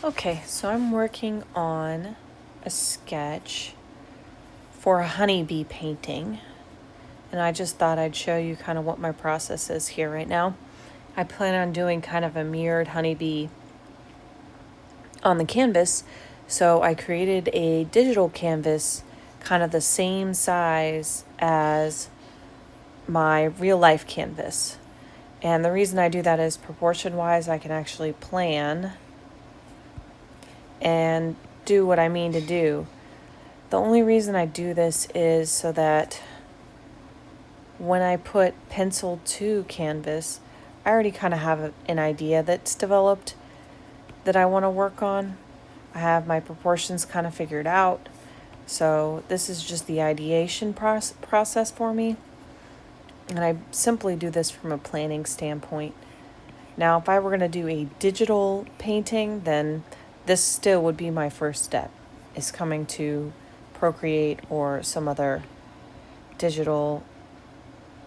Okay, so I'm working on a sketch for a honeybee painting, and I just thought I'd show you kind of what my process is here right now. I plan on doing kind of a mirrored honeybee on the canvas, so I created a digital canvas kind of the same size as my real life canvas. And the reason I do that is proportion wise, I can actually plan and do what I mean to do. The only reason I do this is so that when I put pencil to canvas, I already kind of have an idea that's developed that I want to work on. I have my proportions kind of figured out. So this is just the ideation process for me. And I simply do this from a planning standpoint. Now, if I were going to do a digital painting, then this still would be my first step, is coming to Procreate or some other digital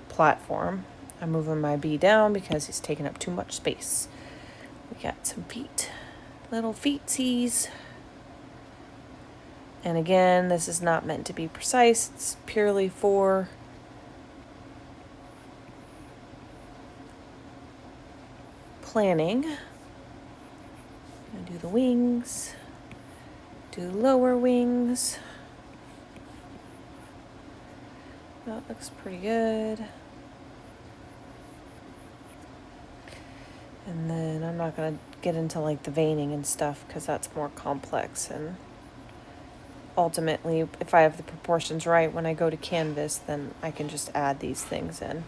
platform. I'm moving my bee down because he's taking up too much space. We got some feet, little feetsies. And again, this is not meant to be precise. It's purely for planning. I'm gonna do the wings, do the lower wings. That looks pretty good. And then I'm not going to get into like the veining and stuff because that's more complex. And ultimately, if I have the proportions right when I go to canvas, then I can just add these things in,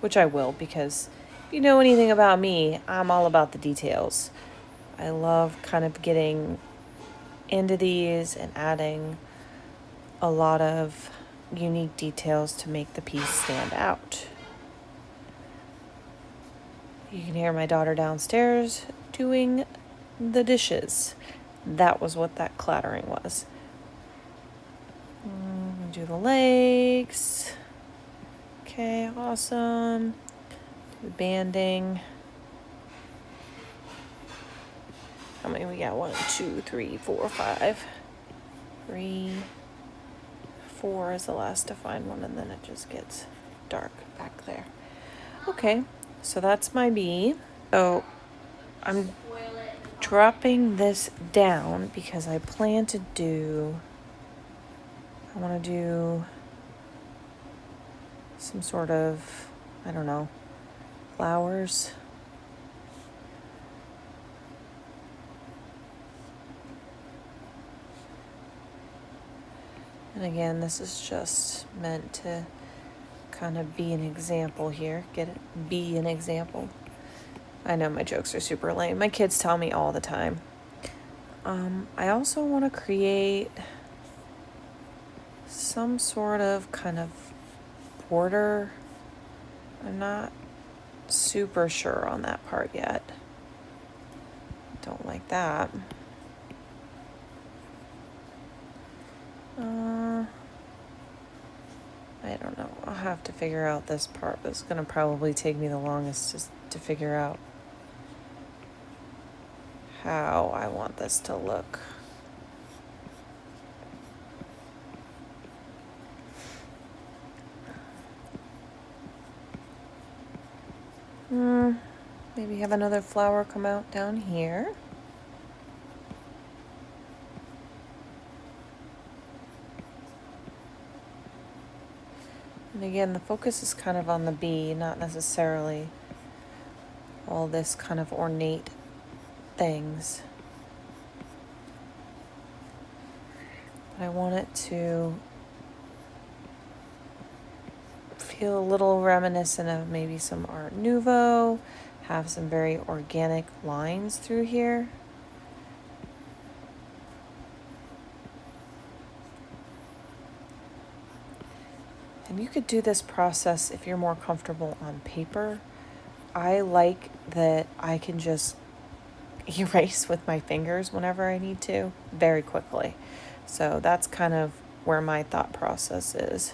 which I will, because if you know anything about me, I'm all about the details. I love kind of getting into these and adding a lot of unique details to make the piece stand out. You can hear my daughter downstairs doing the dishes. That was what that clattering was. Do the legs. Okay, awesome. Do the banding. How many we got? 1, 2, 3, 4, 5. 3, 4 is the last defined one, and then it just gets dark back there. Okay, so that's my bee. So I'm dropping this down because I plan to do, I want to do some sort of, I don't know, flowers. And again, this is just meant to kind of be an example here. Get it? Be an example. I know my jokes are super lame. My kids tell me all the time. I also want to create some sort of kind of border. I'm not super sure on that part yet. Don't like that. I don't know. I'll have to figure out this part. It's going to probably take me the longest just to figure out how I want this to look. Maybe have another flower come out down here. And again, the focus is kind of on the bee, not necessarily all this kind of ornate things. But I want it to feel a little reminiscent of maybe some Art Nouveau, have some very organic lines through here. And you could do this process if you're more comfortable on paper. I like that I can just erase with my fingers whenever I need to, very quickly. So that's kind of where my thought process is.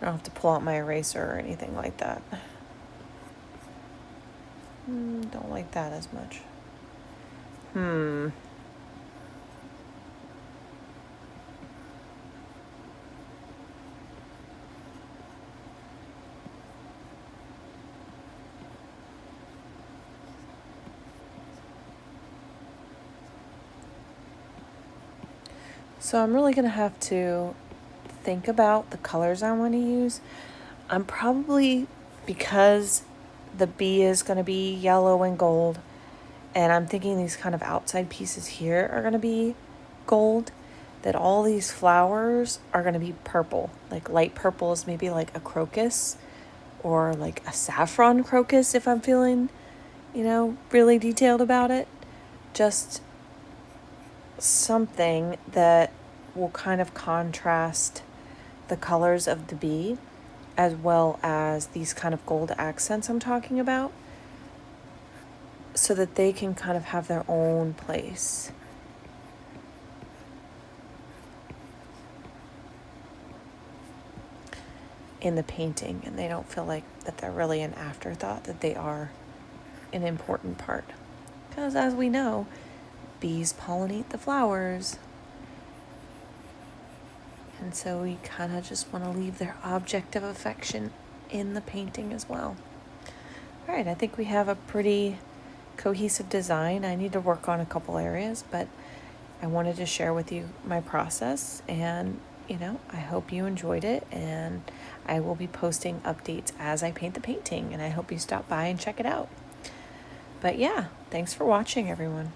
I don't have to pull out my eraser or anything like that. Don't like that as much. So I'm really going to have to think about the colors I want to use. I'm probably, because the bee is going to be yellow and gold, and I'm thinking these kind of outside pieces here are going to be gold, that all these flowers are going to be purple. Like light purple is maybe like a crocus or like a saffron crocus if I'm feeling, really detailed about it. Just something that will kind of contrast the colors of the bee as well as these kind of gold accents I'm talking about, so that they can kind of have their own place. In the painting, and they don't feel like that they're really an afterthought, that they are an important part. Because as we know, bees pollinate the flowers. And so we kind of just want to leave their object of affection in the painting as well. All right, I think we have a pretty cohesive design. I need to work on a couple areas, but I wanted to share with you my process, and I hope you enjoyed it, and I will be posting updates as I paint the painting, and I hope you stop by and check it out. But yeah, thanks for watching, everyone.